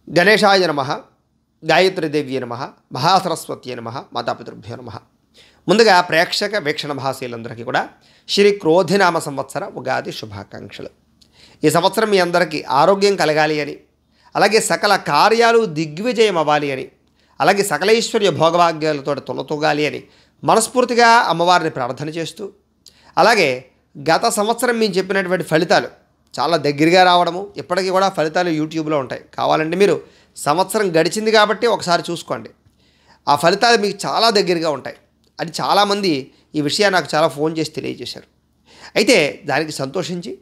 గణేశాయ నమః, గాయత్రీదేవ్యే నమః, మహాసరస్వత్యే నమః, మాతాపితృభ్యో నమః. ముందుగా ప్రేక్షక వీక్షణ మహాశీలందరికీ కూడా శ్రీ క్రోధినామ సంవత్సర ఉగాది శుభాకాంక్షలు. ఈ సంవత్సరం మీ అందరికీ ఆరోగ్యం కలగాలి అని, అలాగే సకల కార్యాలు దిగ్విజయం అవ్వాలి అని, అలాగే సకలైశ్వర్య భోగభాగ్యాలతో తొలతూగాలి అని మనస్ఫూర్తిగా అమ్మవారిని ప్రార్థన చేస్తూ, అలాగే గత సంవత్సరం మేము చెప్పినటువంటి ఫలితాలు చాలా దగ్గరగా రావడము, ఇప్పటికీ కూడా ఫలితాలు యూట్యూబ్లో ఉంటాయి. కావాలంటే మీరు సంవత్సరం గడిచింది కాబట్టి ఒకసారి చూసుకోండి. ఆ ఫలితాలు మీకు చాలా దగ్గరగా ఉంటాయి అని చాలామంది ఈ విషయాన్ని నాకు చాలా ఫోన్ చేసి తెలియజేశారు. అయితే దానికి సంతోషించి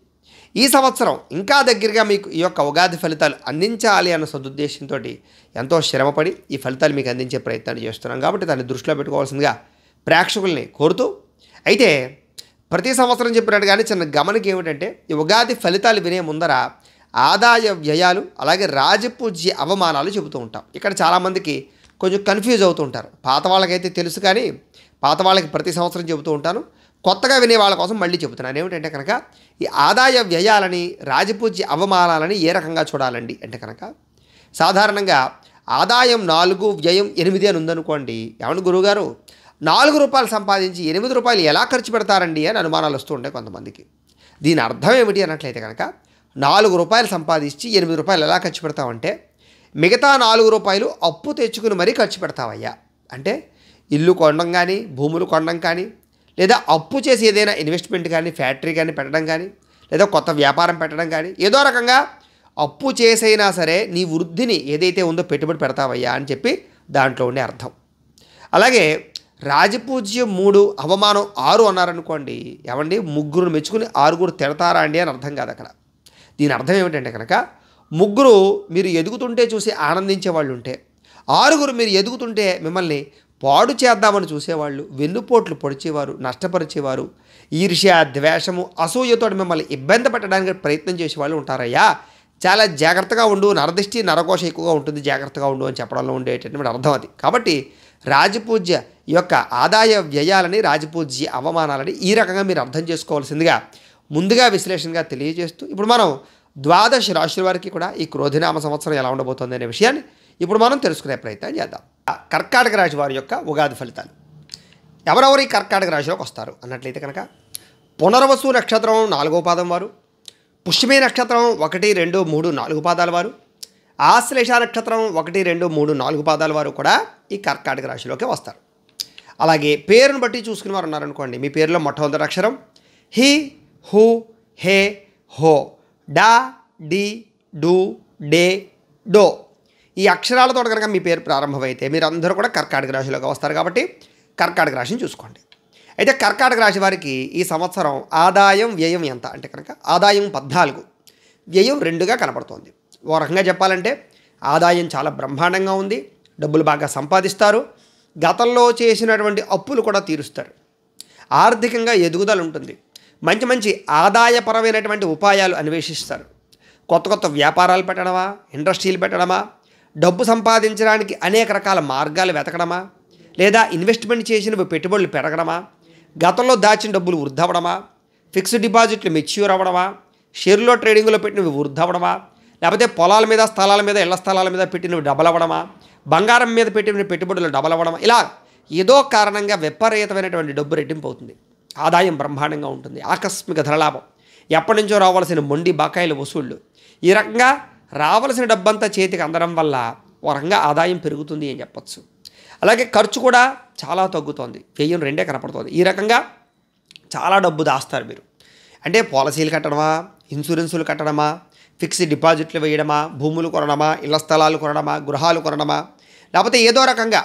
ఈ సంవత్సరం ఇంకా దగ్గరగా మీకు ఈ యొక్క ఉగాది ఫలితాలు అందించాలి అన్న సదుద్దేశంతో ఎంతో శ్రమపడి ఈ ఫలితాలు మీకు అందించే ప్రయత్నాన్ని చేస్తున్నాం. కాబట్టి దాన్ని దృష్టిలో పెట్టుకోవాల్సిందిగా ప్రేక్షకుల్ని కోరుతూ, అయితే ప్రతి సంవత్సరం చెప్పినట్టుగానే చిన్న గమనిక ఏమిటంటే, ఈ ఉగాది ఫలితాలు వినే ముందర ఆదాయ వ్యయాలు అలాగే రాజపూజ్య అవమానాలు చెబుతూ ఉంటాం. ఇక్కడ చాలామందికి కొంచెం కన్ఫ్యూజ్ అవుతూ ఉంటారు. పాత వాళ్ళకైతే తెలుసు, కానీ పాత వాళ్ళకి ప్రతి సంవత్సరం చెబుతూ ఉంటాను. కొత్తగా వినే వాళ్ళ కోసం మళ్ళీ చెబుతున్నాను. ఏమిటంటే కనుక, ఈ ఆదాయ వ్యయాలని రాజపూజ్య అవమానాలని ఏ రకంగా చూడాలండి అంటే కనుక, సాధారణంగా ఆదాయం 4 వ్యయం 8 అని ఉందనుకోండి. ఏమంటే గురువుగారు 4 రూపాయలు సంపాదించి 8 రూపాయలు ఎలా ఖర్చు పెడతారండి అని అనుమానాలు వస్తూ ఉంటాయి కొంతమందికి. దీని అర్థం ఏమిటి అన్నట్లయితే కనుక, 4 రూపాయలు సంపాదించి 8 రూపాయలు ఎలా ఖర్చు పెడతావంటే, మిగతా 4 రూపాయలు అప్పు తెచ్చుకుని మరీ ఖర్చు పెడతావయ్యా. అంటే ఇల్లు కొనడం కానీ, భూములు కొనడం కానీ, లేదా అప్పు చేసి ఏదైనా ఇన్వెస్ట్మెంట్ కానీ, ఫ్యాక్టరీ కానీ పెట్టడం కానీ, లేదా కొత్త వ్యాపారం పెట్టడం కానీ, ఏదో రకంగా అప్పు చేసైనా సరే నీ వృద్ధిని ఏదైతే ఉందో పెట్టుబడి పెడతావయ్యా అని చెప్పి దాంట్లో ఉండే అర్థం. అలాగే రాజపూజ్యం 3 అవమానం 6 అన్నారనుకోండి. ఏమండి, 3 మెచ్చుకుని 6 తిడతారా అండి అని అర్థం కాదు అక్కడ. దీని అర్థం ఏమిటంటే కనుక, 3 మీరు ఎదుగుతుంటే చూసి ఆనందించే వాళ్ళు ఉంటే, 6 మీరు ఎదుగుతుంటే మిమ్మల్ని పాడు చేద్దామని చూసేవాళ్ళు, వెన్నుపోట్లు పొడిచేవారు, నష్టపరిచేవారు, ఈర్ష్య ద్వేషము అసూయతో మిమ్మల్ని ఇబ్బంది పెట్టడానికి ప్రయత్నం చేసేవాళ్ళు ఉంటారయ్యా. చాలా జాగ్రత్తగా ఉండు, నరదిష్టి నరకోశ ఎక్కువగా ఉంటుంది, జాగ్రత్తగా ఉండు అని చెప్పడంలో ఉండేటటువంటి అర్థం అది. కాబట్టి రాజపూజ్య ఈ యొక్క ఆదాయ వ్యయాలని, రాజపూజ్య అవమానాలని ఈ రకంగా మీరు అర్థం చేసుకోవాల్సిందిగా ముందుగా విశ్లేషణగా తెలియజేస్తూ, ఇప్పుడు మనం 12 రాశుల వారికి కూడా ఈ క్రోధినామ సంవత్సరం ఎలా ఉండబోతుంది అనే విషయాన్ని ఇప్పుడు మనం తెలుసుకునే ప్రయత్నం చేద్దాం. కర్కాటక రాశి వారి యొక్క ఉగాది ఫలితాలు. ఎవరెవరు ఈ కర్కాటక రాశిలోకి వస్తారు అన్నట్లయితే కనుక, పునర్వసు నక్షత్రం 4వ పాదం వారు, పుష్యమి నక్షత్రం 1, 2, 3, 4 పాదాల వారు, ఆశ్లేష నక్షత్రం 1, 2, 3, 4 పాదాల వారు కూడా ఈ కర్కాటక రాశిలోకి వస్తారు. అలాగే పేరును బట్టి చూసుకునే వారు ఉన్నారనుకోండి, మీ పేరులో మొట్టమొదటి అక్షరం హి, హు, హే, హో, డా, డి, డు, డే, డో, ఈ అక్షరాలతో కనుక మీ పేరు ప్రారంభమైతే మీరందరూ కూడా కర్కాటక రాశిలోకి వస్తారు. కాబట్టి కర్కాటక రాశిని చూసుకోండి. అయితే కర్కాటక రాశి వారికి ఈ సంవత్సరం ఆదాయం వ్యయం ఎంత అంటే కనుక, ఆదాయం 14, వ్యయం 2గా కనపడుతోంది. ఓ రకంగా చెప్పాలంటే ఆదాయం చాలా బ్రహ్మాండంగా ఉంది, డబ్బులు బాగా సంపాదిస్తారు, గతంలో చేసినటువంటి అప్పులు కూడా తీరుస్తారు, ఆర్థికంగా ఎదుగుదల ఉంటుంది, మంచి మంచి ఆదాయపరమైనటువంటి ఉపాయాలు అన్వేషిస్తారు, కొత్త కొత్త వ్యాపారాలు పెట్టడమా, ఇండస్ట్రీలు పెట్టడమా, డబ్బు సంపాదించడానికి అనేక రకాల మార్గాలు వెతకడమా, లేదా ఇన్వెస్ట్మెంట్ చేసినవి పెట్టుబడులు పెరగడమా, గతంలో దాచిన డబ్బులు వృద్ధవడమా, ఫిక్స్డ్ డిపాజిట్లు మెచ్యూర్ అవ్వడమా, షేర్లో ట్రేడింగ్లో పెట్టినవి వృద్ధవడమా, లేకపోతే పొలాల మీద, స్థలాల మీద, ఇళ్ల స్థలాల మీద పెట్టినవి డబల్ అవ్వడమా, బంగారం మీద పెట్టిన పెట్టుబడులు డబల్ అవ్వడమా, ఇలా ఏదో కారణంగా విపరీతమైనటువంటి డబ్బు రెట్టింపు అవుతుంది, ఆదాయం బ్రహ్మాండంగా ఉంటుంది, ఆకస్మిక ధనలాభం, ఎప్పటి నుంచో రావాల్సిన మొండి బకాయిల వసూళ్లు, ఈ రకంగా రావాల్సిన డబ్బంతా చేతికి అందడం వల్ల ఓ రకంగా ఆదాయం పెరుగుతుంది అని చెప్పచ్చు. అలాగే ఖర్చు కూడా చాలా తగ్గుతోంది, వ్యయం 2 కనపడుతుంది. ఈ రకంగా చాలా డబ్బు దాస్తారు మీరు. అంటే పాలసీలు కట్టడమా, ఇన్సూరెన్సులు కట్టడమా, ఫిక్స్డ్ డిపాజిట్లు వేయడమా, భూములు కొనడమా, ఇళ్ల స్థలాలు కొనడమా, గృహాలు కొనడమా, లేకపోతే ఏదో రకంగా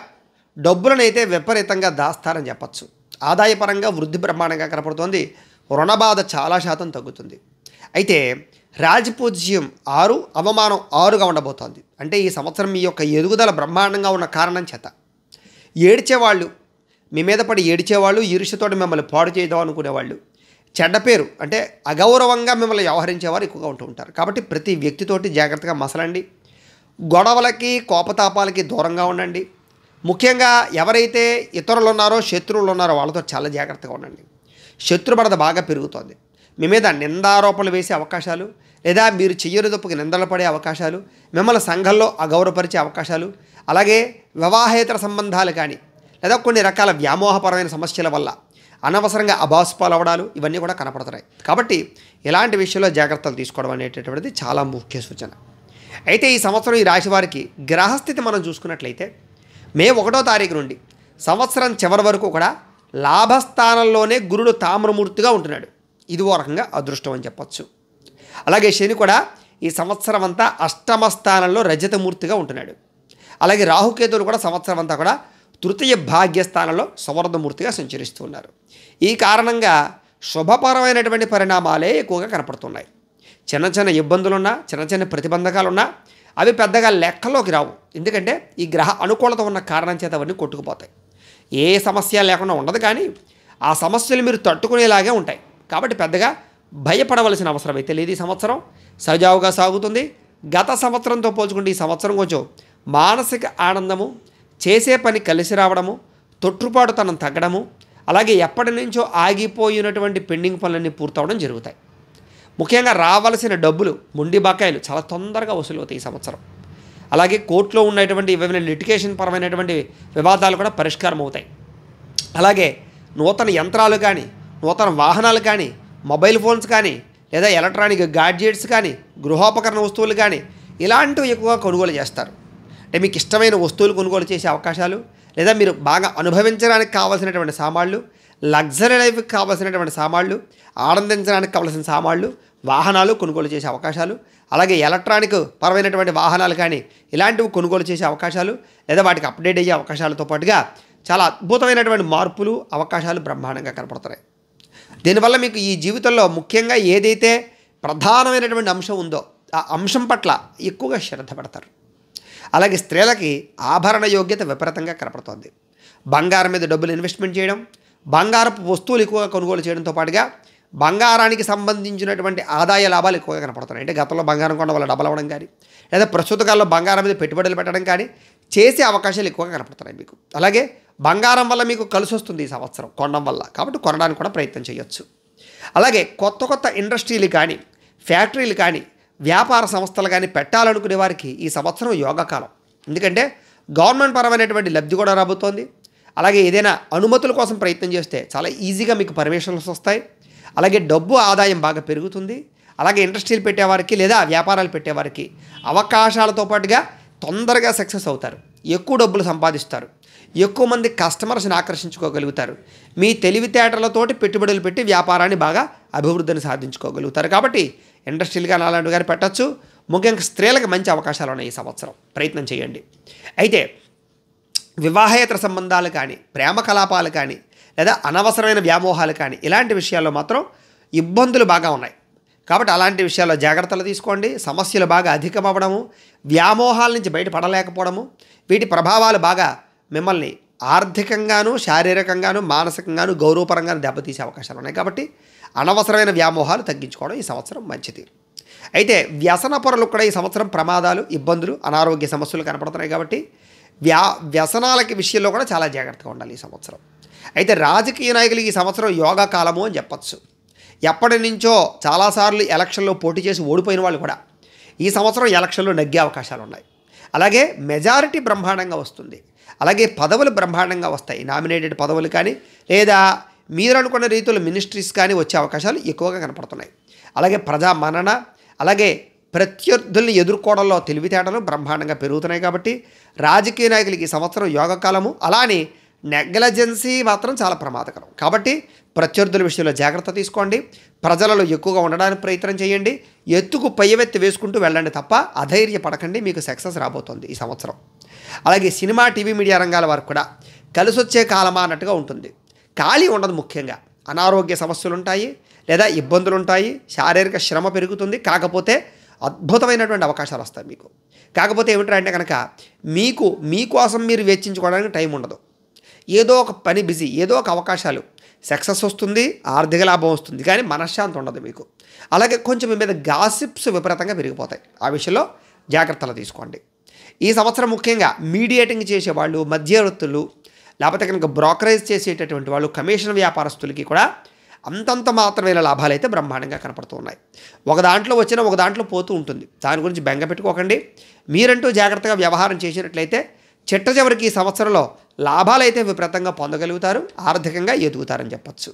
డబ్బులను అయితే విపరీతంగా దాస్తారని చెప్పచ్చు. ఆదాయపరంగా వృద్ధి బ్రహ్మాండంగా కనపడుతోంది, రుణబాధ చాలా శాతం తగ్గుతుంది. అయితే రాజపూజ్యం 6, అవమానం 6గా ఉండబోతోంది. అంటే ఈ సంవత్సరం మీ యొక్క ఎదుగుదల బ్రహ్మాండంగా ఉన్న కారణం చేత ఏడ్చేవాళ్ళు, మీ మీద పడి ఏడ్చేవాళ్ళు, ఈర్ష్యతోటి మిమ్మల్ని పాడు చేద్దాం అనుకునేవాళ్ళు, చెడ్డ పేరు అంటే అగౌరవంగా మిమ్మల్ని వ్యవహరించేవారు ఎక్కువగా ఉంటూ ఉంటారు. కాబట్టి ప్రతి వ్యక్తితోటి జాగ్రత్తగా మసలండి, గొడవలకి కోపతాపాలకి దూరంగా ఉండండి. ముఖ్యంగా ఎవరైతే ఇతరులు ఉన్నారో, శత్రువులు ఉన్నారో వాళ్ళతో చాలా జాగ్రత్తగా ఉండండి. శత్రుబడత బాగా పెరుగుతోంది. మీ మీద నిందారోపణలు వేసే అవకాశాలు, లేదా మీరు చెయ్యని తప్పుకి నిందలు పడే అవకాశాలు, మిమ్మల్ని సంఘంలో అగౌరవపరిచే అవకాశాలు, అలాగే వివాహేతర సంబంధాలు కానీ లేదా కొన్ని రకాల వ్యామోహపరమైన సమస్యల వల్ల అనవసరంగా అభాసుపాలవడాలు ఇవన్నీ కూడా కనపడుతున్నాయి. కాబట్టి ఇలాంటి విషయంలో జాగ్రత్తలు తీసుకోవడం అనేటటువంటిది చాలా ముఖ్య సూచన. అయితే ఈ సంవత్సరం ఈ రాశి వారికి గ్రహస్థితి మనం చూసుకున్నట్లయితే మే 1వ తారీఖు నుండి సంవత్సరం చివరి వరకు కూడా లాభస్థానంలోనే గురుడు తామ్రమూర్తిగా ఉంటున్నాడు. ఇది ఓ రకంగా అదృష్టం అని చెప్పచ్చు. అలాగే శని కూడా ఈ సంవత్సరం అంతా అష్టమ స్థానంలో రజతమూర్తిగా ఉంటున్నాడు. అలాగే రాహుకేతువులు కూడా సంవత్సరం అంతా కూడా తృతీయ భాగ్యస్థానంలో సవర్ధమూర్తిగా సంచరిస్తూ ఉన్నారు. ఈ కారణంగా శుభపరమైనటువంటి పరిణామాలే ఎక్కువగా కనపడుతున్నాయి. చిన్న చిన్న ఇబ్బందులున్నా, చిన్న చిన్న ప్రతిబంధకాలున్నా అవి పెద్దగా లెక్కలోకి రావు. ఎందుకంటే ఈ గ్రహ అనుకూలత ఉన్న కారణం చేత అవన్నీ కొట్టుకుపోతాయి. ఏ సమస్య లేకుండా ఉండదు, కానీ ఆ సమస్యలు మీరు తట్టుకునేలాగే ఉంటాయి. కాబట్టి పెద్దగా భయపడవలసిన అవసరం అయితే లేదు. ఈ సంవత్సరం సజావుగా సాగుతుంది. గత సంవత్సరంతో పోల్చుకుంటే ఈ సంవత్సరం కొంచెం మానసిక ఆనందము, చేసే పని కలిసి రావడము, తొట్టుపాటుతనం తగ్గడము, అలాగే ఎప్పటి నుంచో ఆగిపోయినటువంటి పెండింగ్ పనులన్నీ పూర్తవడం జరుగుతాయి. ముఖ్యంగా రావాల్సిన డబ్బులు, మొండి బకాయిలు చాలా తొందరగా వసూలు అవుతాయి ఈ సంవత్సరం. అలాగే కోర్టులో ఉన్నటువంటి ఏవైనా లిటిగేషన్ పరమైనటువంటి వివాదాలు కూడా పరిష్కారం అవుతాయి. అలాగే నూతన యంత్రాలు కానీ, నూతన వాహనాలు కానీ, మొబైల్ ఫోన్స్ కానీ, లేదా ఎలక్ట్రానిక్ గాడ్జెట్స్ కానీ, గృహోపకరణ వస్తువులు కానీ ఇలాంటివి ఎక్కువగా కొనుగోలు చేస్తారు. అంటే మీకు ఇష్టమైన వస్తువులు కొనుగోలు చేసే అవకాశాలు, లేదా మీరు బాగా అనుభవించడానికి కావాల్సినటువంటి సామాన్లు, లగ్జరీ లైఫ్కి కావాల్సినటువంటి సామాన్లు, ఆనందించడానికి కావాల్సిన సామాన్లు, వాహనాలు కొనుగోలు చేసే అవకాశాలు, అలాగే ఎలక్ట్రానిక్ పరమైనటువంటి వాహనాలు కానీ ఇలాంటివి కొనుగోలు చేసే అవకాశాలు, లేదా వాటికి అప్డేట్ అయ్యే అవకాశాలతో పాటుగా చాలా అద్భుతమైనటువంటి మార్పులు, అవకాశాలు బ్రహ్మాండంగా కనపడుతున్నాయి. దీనివల్ల మీకు ఈ జీవితంలో ముఖ్యంగా ఏదైతే ప్రధానమైనటువంటి అంశం ఉందో ఆ అంశం పట్ల ఎక్కువగా శ్రద్ధ పెడతారు. అలాగే స్త్రీలకి ఆభరణ యోగ్యత విపరీతంగా కనపడుతోంది. బంగారం మీద డబ్బులు ఇన్వెస్ట్మెంట్ చేయడం, బంగారపు వస్తువులు ఎక్కువగా కొనుగోలు చేయడంతో పాటుగా బంగారానికి సంబంధించినటువంటి ఆదాయ లాభాలు ఎక్కువగా కనపడుతున్నాయి. అంటే గతంలో బంగారం కొనడం వల్ల డబ్బులు అవ్వడం కానీ, లేదా ప్రస్తుత కాలంలో బంగారం మీద పెట్టుబడులు పెట్టడం కానీ చేసే అవకాశాలు ఎక్కువగా కనపడుతున్నాయి మీకు. అలాగే బంగారం వల్ల మీకు కలిసి వస్తుంది ఈ సంవత్సరం కొనడం వల్ల, కాబట్టి కొనడానికి కూడా ప్రయత్నం చేయొచ్చు. అలాగే కొత్త కొత్త ఇండస్ట్రీలు కానీ, ఫ్యాక్టరీలు కానీ, వ్యాపార సంస్థలు కానీ పెట్టాలనుకునే వారికి ఈ సంవత్సరం యోగకాలం. ఎందుకంటే గవర్నమెంట్ పరమైనటువంటి లబ్ధి కూడా రాబోతోంది. అలాగే ఏదైనా అనుమతుల కోసం ప్రయత్నం చేస్తే చాలా ఈజీగా మీకు పర్మిషన్స్ వస్తాయి. అలాగే డబ్బు ఆదాయం బాగా పెరుగుతుంది. అలాగే ఇండస్ట్రీలు పెట్టేవారికి లేదా వ్యాపారాలు పెట్టేవారికి అవకాశాలతో పాటుగా తొందరగా సక్సెస్ అవుతారు. ఎక్కువ డబ్బులు సంపాదిస్తారు. ఎక్కువ మంది కస్టమర్స్ని ఆకర్షించుకోగలుగుతారు. మీ తెలివితేటలతోటి పెట్టుబడులు పెట్టి వ్యాపారాన్ని బాగా అభివృద్ధిని సాధించుకోగలుగుతారు. కాబట్టి ఇండస్ట్రీలు కానీ అలాంటివి కానీ పెట్టచ్చు. ముఖ్యంగా స్త్రీలకు మంచి అవకాశాలు ఉన్నాయి ఈ సంవత్సరం, ప్రయత్నం చేయండి. అయితే వివాహేతర సంబంధాలు కానీ, ప్రేమ కలాపాలు కానీ, లేదా అనవసరమైన వ్యామోహాలు కానీ ఇలాంటి విషయాల్లో మాత్రం ఇబ్బందులు బాగా ఉన్నాయి. కాబట్టి అలాంటి విషయాల్లో జాగ్రత్తలు తీసుకోండి. సమస్యలు బాగా అధికమవ్వడము, వ్యామోహాల నుంచి బయటపడలేకపోవడము, వీటి ప్రభావాలు బాగా మిమ్మల్ని ఆర్థికంగాను, శారీరకంగాను, మానసికంగాను, గౌరవపరంగాను దెబ్బతీసే అవకాశాలు ఉన్నాయి. కాబట్టి అనవసరమైన వ్యామోహాలు తగ్గించుకోవడం ఈ సంవత్సరం మంచిది. అయితే వ్యసన పరులకు కూడా ఈ సంవత్సరం ప్రమాదాలు, ఇబ్బందులు, అనారోగ్య సమస్యలు కనపడుతున్నాయి. కాబట్టి వ్యసనాలకి విషయంలో కూడా చాలా జాగ్రత్తగా ఉండాలి ఈ సంవత్సరం. అయితే రాజకీయ నాయకులకి ఈ సంవత్సరం యోగా కాలము అని చెప్పచ్చు. ఎప్పటి నుంచో చాలాసార్లు ఎలక్షన్లో పోటీ చేసి ఓడిపోయిన వాళ్ళు కూడా ఈ సంవత్సరం ఎలక్షన్లో నెగ్గే అవకాశాలు ఉన్నాయి. అలాగే మెజారిటీ బ్రహ్మాండంగా వస్తుంది. అలాగే పదవులు బ్రహ్మాండంగా వస్తాయి. నామినేటెడ్ పదవులు కానీ, లేదా మీరు అనుకున్న రీతిలో మినిస్ట్రీస్ కానీ వచ్చే అవకాశాలు ఎక్కువగా కనపడుతున్నాయి. అలాగే ప్రజా మన్నన, అలాగే ప్రత్యర్థుల్ని ఎదుర్కోవడంలో తెలివితేటలు బ్రహ్మాండంగా పెరుగుతున్నాయి. కాబట్టి రాజకీయ నాయకులకి ఈ సంవత్సరం యోగకాలము. అలానే నెగ్లజెన్సీ మాత్రం చాలా ప్రమాదకరం. కాబట్టి ప్రత్యర్థుల విషయంలో జాగ్రత్త తీసుకోండి. ప్రజలలో ఎక్కువగా ఉండడానికి ప్రయత్నం చేయండి. ఎత్తుకు పైవెత్తి వేసుకుంటూ వెళ్ళండి తప్ప అధైర్యపడకండి. మీకు సక్సెస్ రాబోతోంది ఈ సంవత్సరం. అలాగే సినిమా, టీవీ, మీడియా రంగాల వారికి కూడా కలిసి వచ్చే కాలమా అన్నట్టుగా ఉంటుంది. ఖాళీ ఉండదు. ముఖ్యంగా అనారోగ్య సమస్యలు ఉంటాయి, లేదా ఇబ్బందులు ఉంటాయి, శారీరక శ్రమ పెరుగుతుంది. కాకపోతే అద్భుతమైనటువంటి అవకాశాలు వస్తాయి మీకు. కాకపోతే ఏమిటంటే కనుక మీకోసం మీరు వెచ్చించుకోవడానికి టైం ఉండదు. ఏదో ఒక పని బిజీ, ఏదో ఒక అవకాశాలు, సక్సెస్ వస్తుంది, ఆర్థిక లాభం వస్తుంది, కానీ మనశ్శాంతి ఉండదు మీకు. అలాగే కొంచెం మీ మీద గాసిప్స్ విపరీతంగా పెరిగిపోతాయి. ఆ విషయంలో జాగ్రత్తలు తీసుకోండి. ఈ సంవత్సరం ముఖ్యంగా మీడియేటింగ్ చేసేవాళ్ళు, మధ్యవర్తులు, లేకపోతే కనుక బ్రోకరేజ్ చేసేటటువంటి వాళ్ళు, కమిషన్ వ్యాపారస్తులకి కూడా అంతంత మాత్రమైన లాభాలు అయితే బ్రహ్మాండంగా కనపడుతూ ఉన్నాయి. ఒక దాంట్లో వచ్చినా ఒక దాంట్లో పోతూ ఉంటుంది. దాని గురించి బెంగ పెట్టుకోకండి. మీరంటూ జాగ్రత్తగా వ్యవహారం చేసినట్లయితే చిట్ట చివరికి ఈ సంవత్సరంలో లాభాలు అయితే విపరీతంగా పొందగలుగుతారు, ఆర్థికంగా ఎదుగుతారని చెప్పచ్చు.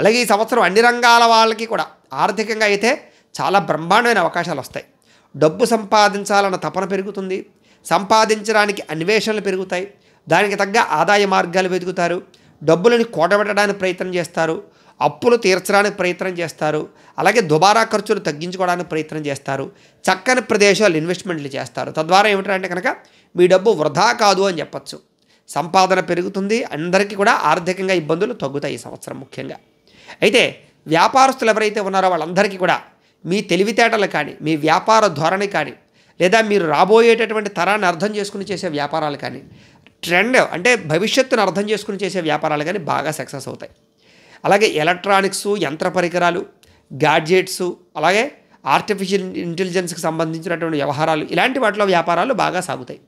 అలాగే ఈ సంవత్సరం అన్ని రంగాల వాళ్ళకి కూడా ఆర్థికంగా అయితే చాలా బ్రహ్మాండమైన అవకాశాలు వస్తాయి. డబ్బు సంపాదించాలన్న తపన పెరుగుతుంది, సంపాదించడానికి అన్వేషణలు పెరుగుతాయి, దానికి తగ్గ ఆదాయ మార్గాలు వెతుకుతారు, డబ్బులను కూడబెట్టడానికి ప్రయత్నం చేస్తారు, అప్పులు తీర్చడానికి ప్రయత్నం చేస్తారు, అలాగే దుబారా ఖర్చులు తగ్గించుకోవడానికి ప్రయత్నం చేస్తారు, చక్కని ప్రదేశాలు ఇన్వెస్ట్మెంట్లు చేస్తారు. తద్వారా ఏమిటంటే కనుక మీ డబ్బు వృధా కాదు అని చెప్పచ్చు. సంపాదన పెరుగుతుంది, అందరికీ కూడా ఆర్థికంగా ఇబ్బందులు తగ్గుతాయి ఈ సంవత్సరం ముఖ్యంగా. అయితే వ్యాపారస్తులు ఎవరైతే ఉన్నారో వాళ్ళందరికీ కూడా మీ తెలివితేటలు కానీ, మీ వ్యాపార ధోరణి కానీ, లేదా మీరు రాబోయేటటువంటి తరాన్ని అర్థం చేసుకుని చేసే వ్యాపారాలు కానీ, ట్రెండ్ అంటే భవిష్యత్తును అర్థం చేసుకుని చేసే వ్యాపారాలు కానీ బాగా సక్సెస్ అవుతాయి. అలాగే ఎలక్ట్రానిక్స్, యంత్ర పరికరాలు, గాడ్జెట్స్, అలాగే ఆర్టిఫిషియల్ ఇంటెలిజెన్స్కి సంబంధించినటువంటి వ్యవహారాలు, ఇలాంటి వాటిలో వ్యాపారాలు బాగా సాగుతాయి.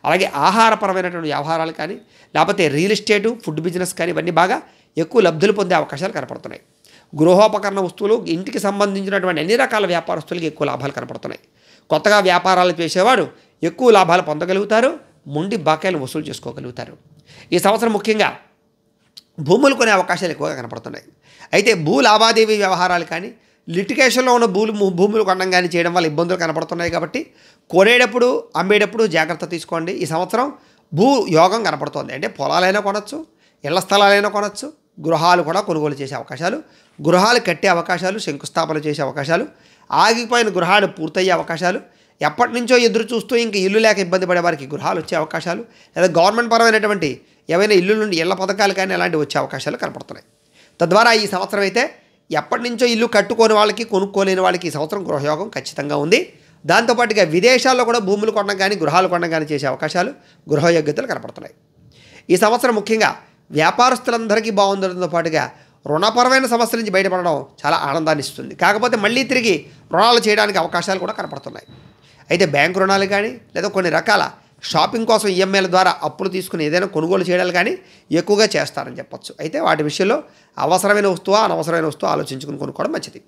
అలాగే ఆహారపరమైనటువంటి వ్యవహారాలు కానీ, లేకపోతే రియల్ ఎస్టేటు, ఫుడ్ బిజినెస్ కానీ ఇవన్నీ బాగా ఎక్కువ లబ్ధులు పొందే అవకాశాలు కనపడుతున్నాయి. గృహోపకరణ వస్తువులు, ఇంటికి సంబంధించినటువంటి అన్ని రకాల వ్యాపారస్తులకి ఎక్కువ లాభాలు కనపడుతున్నాయి. కొత్తగా వ్యాపారాలు చేసేవారు ఎక్కువ లాభాలు పొందగలుగుతారు, మొండి బాకాయలు వసూలు చేసుకోగలుగుతారు. ఈ సంవత్సరం ముఖ్యంగా భూములు కొనే అవకాశాలు ఎక్కువగా కనపడుతున్నాయి. అయితే భూ లావాదేవీ వ్యవహారాలు కానీ, లిటిగేషన్లో ఉన్న భూములు కొనడం కానీ చేయడం వల్ల ఇబ్బందులు కనపడుతున్నాయి. కాబట్టి కొనేటప్పుడు అమ్మేటప్పుడు జాగ్రత్త తీసుకోండి. ఈ సంవత్సరం భూ యోగం కనపడుతోంది. అంటే పొలాలైనా కొనవచ్చు, ఇళ్ల స్థలాలైనా కొనవచ్చు, గృహాలు కూడా కొనుగోలు చేసే అవకాశాలు, గృహాలు కట్టే అవకాశాలు, శంకుస్థాపన చేసే అవకాశాలు, ఆగిపోయిన గృహాలు పూర్తయ్యే అవకాశాలు, ఎప్పటి నుంచో ఎదురు చూస్తూ ఇంక ఇల్లు లేక ఇబ్బంది పడే వారికి గృహాలు వచ్చే అవకాశాలు, లేదా గవర్నమెంట్ పరమైనటువంటి ఏవైనా ఇల్లు నుండి ఇళ్ల పథకాలు కానీ అలాంటివి వచ్చే అవకాశాలు కనపడుతున్నాయి. తద్వారా ఈ సంవత్సరం అయితే ఎప్పటి నుంచో ఇల్లు కట్టుకోని వాళ్ళకి, కొనుక్కోలేని వాళ్ళకి ఈ సంవత్సరం గృహయోగం ఖచ్చితంగా ఉంది. దాంతోపాటుగా విదేశాల్లో కూడా భూములు కొనడం కానీ, గృహాలు కొనడం కానీ చేసే అవకాశాలు, గృహయోగ్యతలు కనపడుతున్నాయి. ఈ సంవత్సరం ముఖ్యంగా వ్యాపారస్తులందరికీ బాగుండడంతో పాటుగా రుణపరమైన సమస్యల నుంచి బయటపడడం చాలా ఆనందాన్ని ఇస్తుంది. కాకపోతే మళ్ళీ తిరిగి రుణాలు చేయడానికి అవకాశాలు కూడా కనపడుతున్నాయి. అయితే బ్యాంకు రుణాలు కానీ, లేదా కొన్ని రకాల షాపింగ్ కోసం ఈఎంఐల ద్వారా అప్పులు తీసుకుని ఏదైనా కొనుగోలు చేయడాలు కానీ ఎక్కువగా చేస్తారని చెప్పచ్చు. అయితే వాటి విషయంలో అవసరమైన వస్తువు, అనవసరమైన వస్తువు ఆలోచించుకుని కొనుక్కోవడం మంచిది.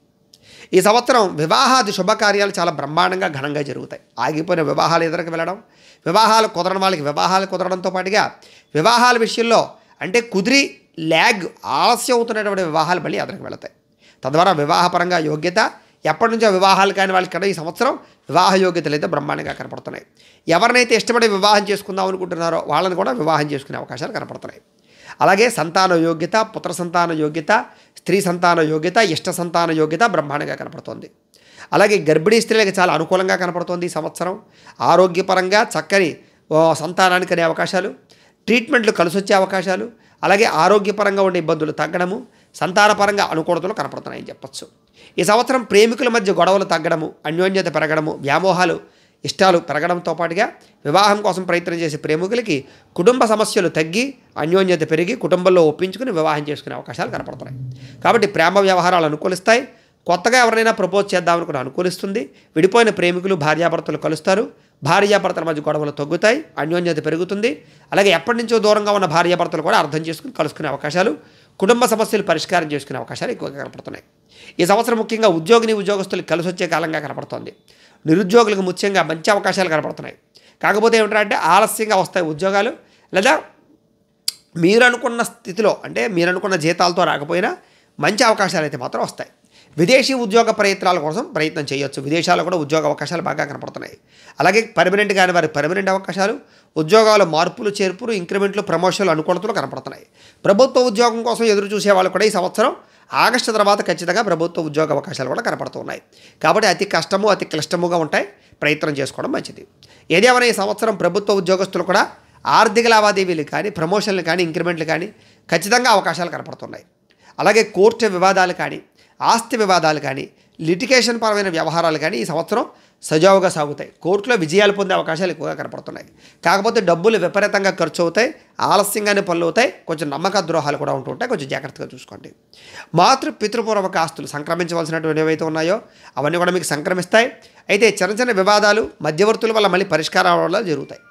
ఈ సంవత్సరం వివాహాది శుభకార్యాలు చాలా బ్రహ్మాండంగా ఘనంగా జరుగుతాయి. ఆగిపోయిన వివాహాలు ఎదురుకు వెళ్ళడం, వివాహాలు కుదరని వాళ్ళకి వివాహాలు కుదరడంతో పాటుగా వివాహాల విషయంలో అంటే కుదిరి ల్యాగ్ ఆలస్యం అవుతున్నటువంటి వివాహాలు మళ్ళీ ఎదురుకు వెళతాయి. తద్వారా వివాహపరంగా యోగ్యత, ఎప్పటి నుంచో వివాహాలు కాని వాళ్ళకి కూడా ఈ సంవత్సరం వివాహ యోగ్యతలు అయితే బ్రహ్మాండంగా కనపడుతున్నాయి. ఎవరినైతే ఇష్టపడి వివాహం చేసుకుందాం అనుకుంటున్నారో వాళ్ళని కూడా వివాహం చేసుకునే అవకాశాలు కనపడుతున్నాయి. అలాగే సంతాన యోగ్యత, పుత్ర సంతాన యోగ్యత, స్త్రీ సంతాన యోగ్యత, ఇష్ట సంతాన యోగ్యత బ్రహ్మాండంగా కనపడుతోంది. అలాగే గర్భిణీ స్త్రీలకు చాలా అనుకూలంగా కనపడుతోంది ఈ సంవత్సరం. ఆరోగ్యపరంగా చక్కని సంతానానికి అనే అవకాశాలు, ట్రీట్మెంట్లు కలిసొచ్చే అవకాశాలు, అలాగే ఆరోగ్యపరంగా ఉండే ఇబ్బందులు తగ్గడము, సంతానపరంగా అనుకూలతలు కనపడుతున్నాయని చెప్పచ్చు. ఈ సంవత్సరం ప్రేమికుల మధ్య గొడవలు తగ్గడము, అన్యోన్యత పెరగడము, వ్యామోహాలు, ఇష్టాలు పెరగడంతో పాటుగా వివాహం కోసం ప్రయత్నం చేసే ప్రేమికులకి కుటుంబ సమస్యలు తగ్గి అన్యోన్యత పెరిగి కుటుంబంలో ఒప్పించుకుని వివాహం చేసుకునే అవకాశాలు కనపడుతున్నాయి. కాబట్టి ప్రేమ వ్యవహారాలు అనుకూలిస్తాయి. కొత్తగా ఎవరైనా ప్రపోజ్ చేద్దామనుకుని అనుకూలిస్తుంది. విడిపోయిన ప్రేమికులు భార్యాభర్తలు కలుస్తారు. భార్యాభర్తల మధ్య గొడవలు తగ్గుతాయి, అన్యోన్యత పెరుగుతుంది. అలాగే ఎప్పటి నుంచో దూరంగా ఉన్న భార్యాభర్తలు కూడా అర్థం చేసుకుని కలుసుకునే అవకాశాలు, కుటుంబ సమస్యలు పరిష్కారం చేసుకునే అవకాశాలు ఎక్కువగా కనపడుతున్నాయి. ఈ సంవత్సరం ముఖ్యంగా ఉద్యోగులకు కలిసి వచ్చే కాలంగా కనపడుతోంది. నిరుద్యోగులకు ముఖ్యంగా మంచి అవకాశాలు కనపడుతున్నాయి. కాకపోతే ఏమిటంటే ఆలస్యంగా వస్తాయి ఉద్యోగాలు, లేదా మీరు అనుకున్న స్థితిలో అంటే మీరు అనుకున్న జీతాలతో రాకపోయినా మంచి అవకాశాలు అయితే మాత్రం వస్తాయి. విదేశీ ఉద్యోగ ప్రయత్నాల కోసం ప్రయత్నం చేయొచ్చు. విదేశాల్లో కూడా ఉద్యోగ అవకాశాలు బాగా కనపడుతున్నాయి. అలాగే పర్మనెంట్ కాని వారి పర్మనెంట్ అవకాశాలు, ఉద్యోగాలు మార్పులు చేర్పులు, ఇంక్రిమెంట్లు, ప్రమోషన్లు, అనుకూలతలు కనపడుతున్నాయి. ప్రభుత్వ ఉద్యోగం కోసం ఎదురు చూసే వాళ్ళు కూడా ఈ సంవత్సరం ఆగస్టు తర్వాత ఖచ్చితంగా ప్రభుత్వ ఉద్యోగ అవకాశాలు కూడా కనపడుతున్నాయి. కాబట్టి అతి కష్టము, అతి క్లిష్టముగా ఉంటాయి. ప్రయత్నం చేసుకోవడం మంచిది. ఏదేమైనా ఈ సంవత్సరం ప్రభుత్వ ఉద్యోగస్తులు కూడా ఆర్థిక లావాదేవీలు కానీ, ప్రమోషన్లు కానీ, ఇంక్రిమెంట్లు కానీ ఖచ్చితంగా అవకాశాలు కనపడుతున్నాయి. అలాగే కోర్టు వివాదాలు కానీ, ఆస్తి వివాదాలు కానీ, లిటిగేషన్ పరమైన వ్యవహారాలు కానీ ఈ సంవత్సరం సజావుగా సాగుతాయి. కోర్టులో విజయాలు పొందే అవకాశాలు ఎక్కువగా కనపడుతున్నాయి. కాకపోతే డబ్బులు విపరీతంగా ఖర్చు అవుతాయి, ఆలస్యంగానే పనులు అవుతాయి, కొంచెం నమ్మక ద్రోహాలు కూడా ఉంటుంటాయి. కొంచెం జాగ్రత్తగా చూసుకోండి. పితృపూర్వక ఆస్తులు సంక్రమించవలసినటువంటి ఏవైతే ఉన్నాయో అవన్నీ కూడా మీకు సంక్రమిస్తాయి. అయితే చిన్న చిన్న వివాదాలు మధ్యవర్తుల వల్ల మళ్ళీ పరిష్కారాల వల్ల జరుగుతాయి.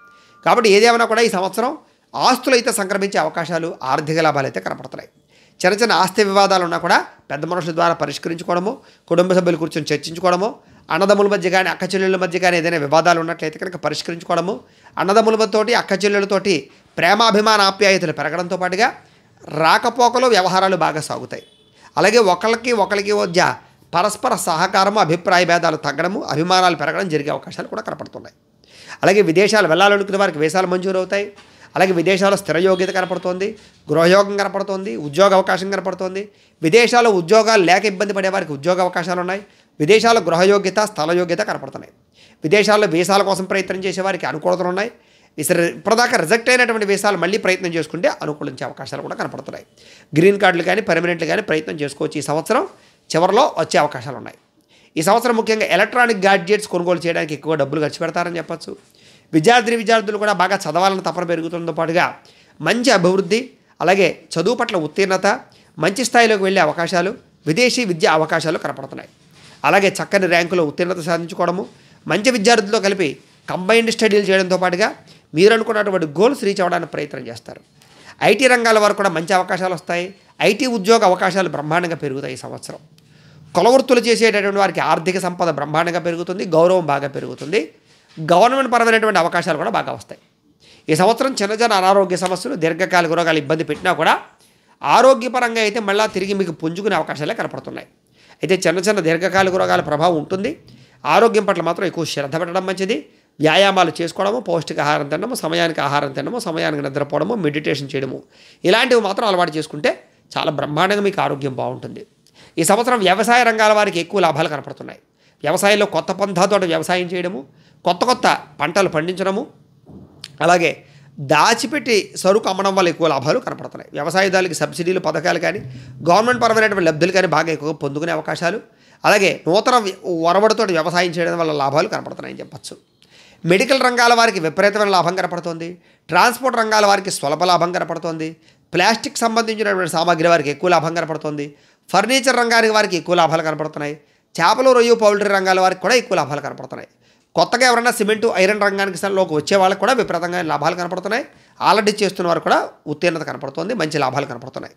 కాబట్టి ఏదేమైనా కూడా ఈ సంవత్సరం ఆస్తులు అయితే సంక్రమించే అవకాశాలు, ఆర్థిక లాభాలు అయితే కనపడుతున్నాయి. చిన్న చిన్న ఆస్తి వివాదాలు ఉన్నా కూడా పెద్ద మనుషుల ద్వారా పరిష్కరించుకోవడము, కుటుంబ సభ్యులు కూర్చొని చర్చించుకోవడము, అన్నదమ్ముల మధ్య కానీ అక్క చెల్లెళ్ళ మధ్య కానీ ఏదైనా వివాదాలు ఉన్నట్లయితే కనుక పరిష్కరించుకోవడము, అన్నదమ్ములతోటి అక్క చెల్లెళ్ళతోటి ప్రేమాభిమాన ఆప్యాయతలు పెరగడంతో పాటుగా రాకపోకలు వ్యవహారాలు బాగా సాగుతాయి. అలాగే ఒకరికి మధ్య పరస్పర సహకారము, అభిప్రాయ భేదాలు తగ్గడము, అభిమానాలు పెరగడం జరిగే అవకాశాలు కూడా కనపడుతున్నాయి. అలాగే విదేశాలు వెళ్ళాలనుకునే వారికి వీసాలు మంజూరు అవుతాయి. అలాగే విదేశాల్లో స్థిరయోగ్యత కనపడుతోంది, గృహయోగం కనపడుతోంది, ఉద్యోగ అవకాశం కనపడుతోంది. విదేశాల్లో ఉద్యోగాలు లేక ఇబ్బంది పడే వారికి ఉద్యోగ అవకాశాలు ఉన్నాయి. విదేశాల్లో గృహయోగ్యత, స్థలయోగ్యత కనపడుతున్నాయి. విదేశాల్లో వీసాల కోసం ప్రయత్నం చేసే వారికి అనుకూలతలు ఉన్నాయి. ఇప్పటిదాకా రిజెక్ట్ అయినటువంటి వీసాలు మళ్ళీ ప్రయత్నం చేసుకుంటే అనుకూలించే అవకాశాలు కూడా కనపడుతున్నాయి. గ్రీన్ కార్డులు కానీ పర్మనెంట్లు కానీ ప్రయత్నం చేసుకోవచ్చు. ఈ సంవత్సరం చివరిలో వచ్చే అవకాశాలు ఉన్నాయి. ఈ సంవత్సరం ముఖ్యంగా ఎలక్ట్రానిక్ గాడ్జెట్స్ కొనుగోలు చేయడానికి ఎక్కువ డబ్బులు ఖర్చు పెడతారని చెప్పచ్చు. విద్యార్థులు కూడా బాగా చదవాలని తపన పెరుగుతుందో పాటుగా మంచి అభివృద్ధి, అలాగే చదువు పట్ల ఉత్తీర్ణత, మంచి స్థాయిలోకి వెళ్ళే అవకాశాలు, విదేశీ విద్యా అవకాశాలు కనపడుతున్నాయి. అలాగే చక్కని ర్యాంకులో ఉత్తీర్ణత సాధించుకోవడము, మంచి విద్యార్థులతో కలిపి కంబైన్డ్ స్టడీలు చేయడంతో పాటుగా మీరు అనుకున్నటువంటి గోల్స్ రీచ్ అవ్వడానికి ప్రయత్నం చేస్తారు. ఐటీ రంగాల వరకు కూడా మంచి అవకాశాలు వస్తాయి. ఐటీ ఉద్యోగ అవకాశాలు బ్రహ్మాండంగా పెరుగుతాయి. ఈ సంవత్సరం కులవృత్తులు చేసేటటువంటి వారికి ఆర్థిక సంపద బ్రహ్మాండంగా పెరుగుతుంది, గౌరవం బాగా పెరుగుతుంది, గవర్నమెంట్ పరమైనటువంటి అవకాశాలు కూడా బాగా వస్తాయి. ఈ సంవత్సరం చిన్న అనారోగ్య సమస్యలు, దీర్ఘకాలిక రోగాలు ఇబ్బంది పెట్టినా కూడా ఆరోగ్యపరంగా అయితే మళ్ళీ తిరిగి మీకు పుంజుకునే అవకాశాలే కనపడుతున్నాయి. అయితే చిన్న దీర్ఘకాలిక రోగాల ప్రభావం ఉంటుంది. ఆరోగ్యం పట్ల మాత్రం ఎక్కువ శ్రద్ధ పెట్టడం మంచిది. వ్యాయామాలు చేసుకోవడము, పౌష్టికాహారం తినడము, సమయానికి ఆహారం తినడము, సమయానికి నిద్రపోవడము, మెడిటేషన్ చేయడము, ఇలాంటివి మాత్రం అలవాటు చేసుకుంటే చాలా బ్రహ్మాండంగా మీకు ఆరోగ్యం బాగుంటుంది. ఈ సంవత్సరం వ్యవసాయ రంగాల వారికి ఎక్కువ లాభాలు కనపడుతున్నాయి. వ్యవసాయంలో కొత్త పంథాతో వ్యవసాయం చేయడము, కొత్త పంటలు పండించడము, అలాగే దాచిపెట్టి సరుకు అమ్మడం వల్ల ఎక్కువ లాభాలు కనపడుతున్నాయి. వ్యవసాయదారులకి సబ్సిడీలు, పథకాలు కానీ గవర్నమెంట్ పరమైనటువంటి లబ్ధులు కానీ బాగా ఎక్కువగా పొందుకునే అవకాశాలు, అలాగే నూతన ఒరవడితో వ్యవసాయం చేయడం వల్ల లాభాలు కనపడుతున్నాయని చెప్పచ్చు. మెడికల్ రంగాల వారికి విపరీతమైన లాభం కనపడుతోంది. ట్రాన్స్పోర్ట్ రంగాల వారికి స్వల్ప లాభం కనపడుతోంది. ప్లాస్టిక్ సంబంధించినటువంటి సామాగ్రి వారికి ఎక్కువ లాభం కనపడుతోంది. ఫర్నిచర్ రంగానికి వారికి ఎక్కువ లాభాలు కనపడుతున్నాయి. చేపలు, రొయ్యు, పౌల్ట్రీ రంగాల వారికి కూడా ఎక్కువ లాభాలు కనపడుతున్నాయి. కొత్తగా ఎవరైనా సిమెంటు, ఐరన్ రంగానికి లోకి వచ్చే వాళ్ళకి కూడా విపరీతంగా లాభాలు కనపడుతున్నాయి. ఆల్రెడీ చేస్తున్న వారు కూడా ఉత్తీర్ణత కనపడుతుంది, మంచి లాభాలు కనపడుతున్నాయి.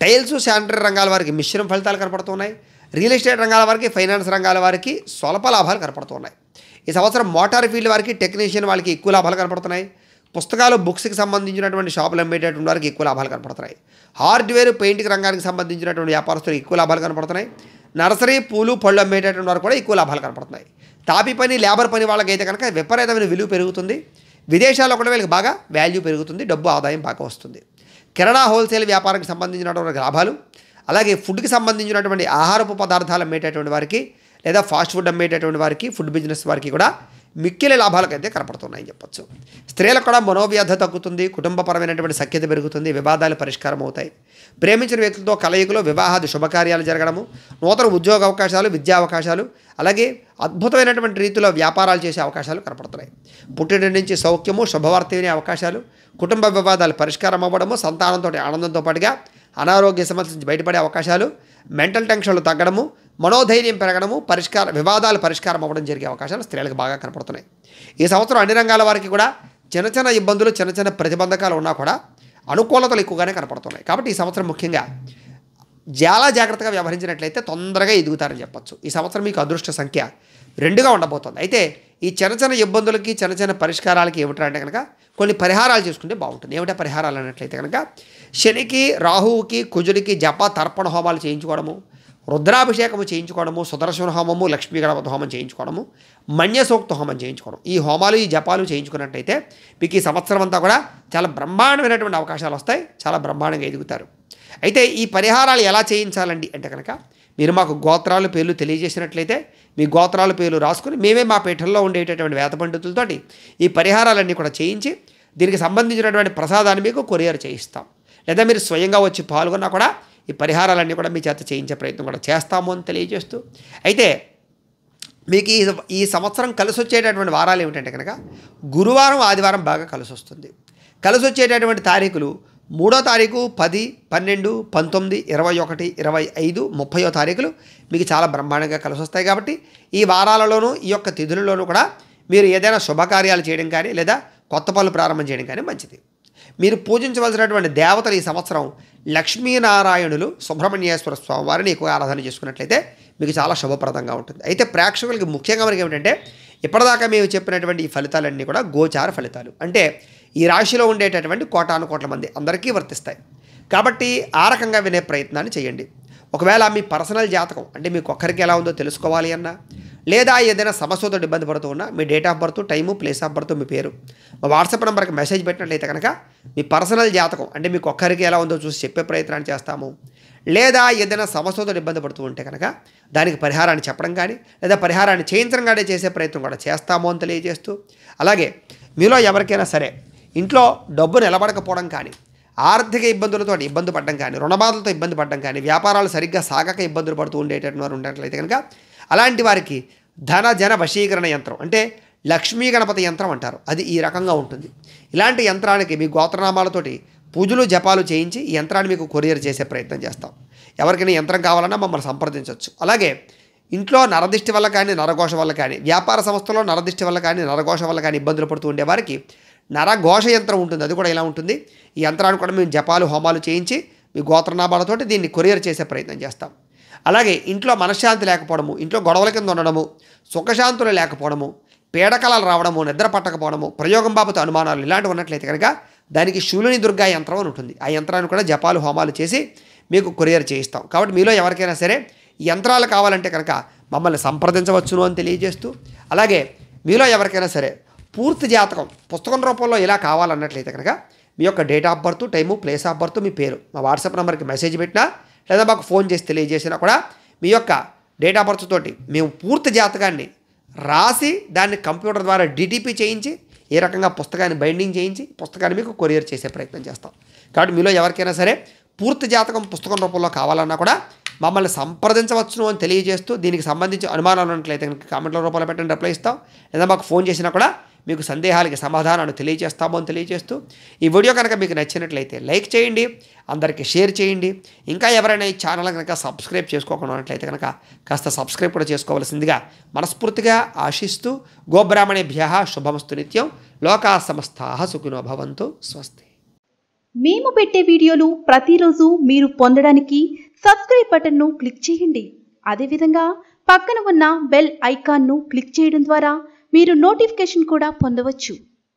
టైల్స్, శానిటరీ రంగాల వారికి మిశ్రమ ఫలితాలు కనపడుతున్నాయి. రియల్ ఎస్టేట్ రంగాల వారికి, ఫైనాన్స్ రంగాల వారికి స్వల్ప లాభాలు కనపడుతున్నాయి. ఈ సంవత్సరం మోటార్ ఫీల్డ్ వారికి, టెక్నీషియన్ వాళ్ళకి ఎక్కువ లాభాలు కనపడుతున్నాయి. పుస్తకాలు, బుక్స్కి సంబంధించినటువంటి షాపులు అమ్మేటటువంటి వారికి ఎక్కువ లాభాలు కనపడుతున్నాయి. హార్డ్వేర్, పెయింటింగ్ రంగానికి సంబంధించినటువంటి వ్యాపారస్తులకు ఎక్కువ లాభాలు కనపడుతున్నాయి. నర్సరీ, పూలు, పళ్ళు అమ్మేటటువంటి వారు కూడా ఎక్కువ లాభాలు కనపడుతున్నాయి. తాపి పని, లేబర్ పని వాళ్ళకైతే కనుక విపరీతమైన విలువ పెరుగుతుంది. విదేశాల్లో కూడా వీళ్ళకి బాగా వాల్యూ పెరుగుతుంది, డబ్బు ఆదాయం బాగా వస్తుంది. కిరాణా హోల్సేల్ వ్యాపారానికి సంబంధించినటువంటి లాభాలు, అలాగే ఫుడ్కి సంబంధించినటువంటి ఆహారపు పదార్థాలు అమ్మేటటువంటి వారికి, లేదా ఫాస్ట్ ఫుడ్ అమ్మేటటువంటి వారికి, ఫుడ్ బిజినెస్ వారికి కూడా మిక్కిలి లాభాలకైతే కనపడుతున్నాయని చెప్పచ్చు. స్త్రీలకు కూడా మనోవ్యధ తగ్గుతుంది, కుటుంబపరమైనటువంటి సఖ్యత పెరుగుతుంది, వివాదాలు పరిష్కారం అవుతాయి. ప్రేమించిన వ్యక్తులతో కలయికలో వివాహాది శుభకార్యాలు జరగడము, నూతన ఉద్యోగ అవకాశాలు, విద్యా అవకాశాలు, అలాగే అద్భుతమైనటువంటి రీతిలో వ్యాపారాలు చేసే అవకాశాలు కనపడుతున్నాయి. పుట్టిన నుంచి సౌఖ్యము, శుభవార్త వినే అవకాశాలు, కుటుంబ వివాదాలు పరిష్కారం అవ్వడము, సంతానంతో ఆనందంతో పాటుగా అనారోగ్య సమస్య నుంచి బయటపడే అవకాశాలు, మెంటల్ టెన్షన్లు తగ్గడము, మనోధైర్యం పెరగడము, వివాదాలు పరిష్కారం అవ్వడం జరిగే అవకాశాలు స్త్రీలకు బాగా కనపడుతున్నాయి. ఈ సంవత్సరం అన్ని రంగాల వారికి కూడా చిన్న ఇబ్బందులు, చిన్న ప్రతిబంధకాలు ఉన్నా కూడా అనుకూలతలు ఎక్కువగానే కనపడుతున్నాయి. కాబట్టి ఈ సంవత్సరం ముఖ్యంగా చాలా జాగ్రత్తగా వ్యవహరించినట్లయితే తొందరగా ఎదుగుతారని చెప్పచ్చు. ఈ సంవత్సరం మీకు అదృష్ట సంఖ్య 2గా ఉండబోతోంది. అయితే ఈ చిన్న ఇబ్బందులకి, చిన్న పరిష్కారాలకి ఏమిటంటే కనుక కొన్ని పరిహారాలు చేసుకుంటే బాగుంటుంది. ఏమిటా పరిహారాలు అన్నట్లయితే కనుక శనికి, రాహువుకి, కుజుడికి జప తర్పణ హోమాలు చేయించుకోవడము, రుద్రాభిషేకము చేయించుకోవడము, సుదర్శన హోమము, లక్ష్మీ గణపతి హోమం చేయించుకోవడము, మన్య సూక్త హోమం చేయించుకోవడం, ఈ హోమాలు, ఈ జపాలు చేయించుకున్నట్టయితే మీకు ఈ సంవత్సరం అంతా కూడా చాలా బ్రహ్మాండమైనటువంటి అవకాశాలు వస్తాయి, చాలా బ్రహ్మాండంగా ఎదుగుతారు. అయితే ఈ పరిహారాలు ఎలా చేయించాలండి అంటే కనుక మీరు మాకు గోత్రాలు, పేర్లు తెలియజేసినట్లయితే మీ గోత్రాల పేర్లు రాసుకుని మేమే మా పీఠంలో ఉండేటటువంటి వేద పండితులతోటి ఈ పరిహారాలన్నీ కూడా చేయించి దీనికి సంబంధించినటువంటి ప్రసాదాన్ని మీకు కొరియర్ చేయిస్తాం. లేదా మీరు స్వయంగా వచ్చి పాల్గొన్నా కూడా ఈ పరిహారాలన్నీ కూడా మీ చేత చేయించే ప్రయత్నం కూడా చేస్తాము అని తెలియజేస్తూ, అయితే మీకు ఈ సంవత్సరం కలిసి వచ్చేటటువంటి వారాలు ఏమిటంటే కనుక గురువారం, ఆదివారం బాగా కలిసి వస్తుంది. కలిసి వచ్చేటటువంటి తారీఖులు 3వ తారీఖు, 10, 12, 19, 21, 25, 30వ తారీఖులు మీకు చాలా బ్రహ్మాండంగా కలిసి వస్తాయి. కాబట్టి ఈ వారాలలోనూ, ఈ యొక్క తిథులలోనూ కూడా మీరు ఏదైనా శుభకార్యాలు చేయడం కానీ లేదా కొత్త పనులు ప్రారంభం చేయడం కానీ మంచిది. మీరు పూజించవలసినటువంటి దేవతలు ఈ సంవత్సరం లక్ష్మీనారాయణులు సుబ్రహ్మణ్యేశ్వర స్వామి వారిని ఎక్కువ ఆరాధన చేసుకున్నట్లయితే మీకు చాలా శుభప్రదంగా ఉంటుంది. అయితే ప్రేక్షకులకి ముఖ్యంగా మనకి ఏమిటంటే ఇప్పటిదాకా మేము చెప్పినటువంటి ఈ ఫలితాలన్నీ కూడా గోచార ఫలితాలు, అంటే ఈ రాశిలో ఉండేటటువంటి కోటాను కోట్ల మంది అందరికీ వర్తిస్తాయి. కాబట్టి ఆ రకంగా వినే ప్రయత్నాన్ని చేయండి. ఒకవేళ మీ పర్సనల్ జాతకం అంటే మీకు ఒక్కరికి ఎలా ఉందో తెలుసుకోవాలి అన్నా, లేదా ఏదైనా సమస్యతో ఇబ్బంది పడుతూ ఉన్నా మీ date of birth, time, place of birth, మీ పేరు మా వాట్సాప్ నెంబర్కి మెసేజ్ పెట్టినట్లయితే కనుక మీ పర్సనల్ జాతకం అంటే మీకు ఒక్కరికి ఎలా ఉందో చూసి చెప్పే ప్రయత్నాన్ని చేస్తాము. లేదా ఏదైనా సమస్యతో ఇబ్బంది పడుతూ ఉంటే కనుక దానికి పరిహారాన్ని చెప్పడం కానీ లేదా పరిహారాన్ని చేయించడం కానీ చేసే ప్రయత్నం కూడా చేస్తాము అని తెలియజేస్తూ, అలాగే మీలో ఎవరికైనా సరే ఇంట్లో డబ్బు నిలబడకపోవడం కానీ, ఆర్థిక ఇబ్బందులతో ఇబ్బంది పడడం కానీ, రుణబాధలతో ఇబ్బంది పడడం కానీ, వ్యాపారాలు సరిగ్గా సాగక ఇబ్బందులు పడుతూ ఉండేటటువంటి వారు ఉన్నట్లయితే కనుక అలాంటి వారికి ధన జన వశీకరణ యంత్రం అంటే లక్ష్మీ గణపతి యంత్రం అంటారు, అది ఈ రకంగా ఉంటుంది. ఇలాంటి యంత్రానికి మీ గోత్రనామాలతోటి పూజలు జపాలు చేయించి ఈ యంత్రాన్ని మీకు కొరియర్ చేసే ప్రయత్నం చేస్తాం. ఎవరికైనా యంత్రం కావాలన్నా మమ్మల్ని సంప్రదించవచ్చు. అలాగే ఇంట్లో నరదిష్టి వల్ల కానీ, నరఘోష వల్ల కానీ, వ్యాపార సంస్థలో నరదిష్టి వల్ల కానీ, నరఘోష వల్ల కానీ ఇబ్బందులు పడుతూ ఉండేవారికి నరఘోష యంత్రం ఉంటుంది, అది కూడా ఇలా ఉంటుంది. ఈ యంత్రాన్ని కూడా మేము జపాలు హోమాలు చేయించి మీ గోత్రనామాలతోటి దీన్ని కొరియర్ చేసే ప్రయత్నం చేస్తాం. అలాగే ఇంట్లో మనశ్శాంతి లేకపోవడము, ఇంట్లో గొడవల కింద ఉండడము, సుఖశాంతులు లేకపోవడము, పీడకలాలు రావడము, నిద్ర పట్టకపోవడము, ప్రయోగం బాబుతో అనుమానాలు ఇలాంటివి ఉన్నట్లయితే కనుక దానికి శూలిని దుర్గా యంత్రం అని ఉంటుంది. ఆ యంత్రాన్ని కూడా జపాలు హోమాలు చేసి మీకు కొరియర్ చేయిస్తాం. కాబట్టి మీలో ఎవరికైనా సరే ఈ యంత్రాలు కావాలంటే కనుక మమ్మల్ని సంప్రదించవచ్చును అని తెలియజేస్తూ, అలాగే మీలో ఎవరికైనా సరే పూర్తి జాతకం పుస్తకం రూపంలో ఇలా కావాలన్నట్లయితే కనుక మీ యొక్క date of birth, time, place of birth, మీ పేరు మా వాట్సాప్ నెంబర్కి మెసేజ్ పెట్టినా లేదా మాకు ఫోన్ చేసి తెలియజేసినా కూడా మీ యొక్క డేట్ ఆఫ్ బర్త్ తోటి మేము పూర్తి జాతకాన్ని రాసి దాన్ని కంప్యూటర్ ద్వారా డిటిపి చేయించి ఏ రకంగా పుస్తకాన్ని బైండింగ్ చేయించి పుస్తకాన్ని మీకు కొరియర్ చేసే ప్రయత్నం చేస్తాం. కాబట్టి మీలో ఎవరికైనా సరే పూర్తి జాతకం పుస్తకం రూపంలో కావాలన్నా కూడా మమ్మల్ని సంప్రదించవచ్చును అని తెలియజేస్తూ, దీనికి సంబంధించి అనుమానాలు ఉన్నట్లయితే కనుక కామెంట్ల రూపంలో పెట్టండి, రిప్లై ఇస్తాం. లేదా మాకు ఫోన్ చేసినా కూడా మీకు సందేహాలకి సమాధానాలు తెలియజేస్తాము అని తెలియజేస్తూ, ఈ వీడియో కనుక మీకు నచ్చినట్లయితే లైక్ చేయండి, అందరికీ షేర్ చేయండి. ఇంకా ఎవరైనా ఈ ఛానల్ కనుక సబ్స్క్రైబ్ చేసుకోకుండా ఉన్నట్లయితే కనుక కాస్త సబ్స్క్రైబ్ కూడా చేసుకోవాల్సిందిగా మనస్ఫూర్తిగా ఆశిస్తూ, గోబ్రాహ్మణేభ్యః శుభమస్తు నిత్యం, లోకా సమస్తాః సుఖినో భవంతు, స్వస్తి. మేము పెట్టే వీడియోలు ప్రతిరోజు మీరు పొందడానికి సబ్స్క్రైబ్ బటన్ను క్లిక్ చేయండి. అదేవిధంగా పక్కన ఉన్న బెల్ ఐకాన్ను క్లిక్ చేయడం ద్వారా మీరు నోటిఫికేషన్ కూడా పొందవచ్చు.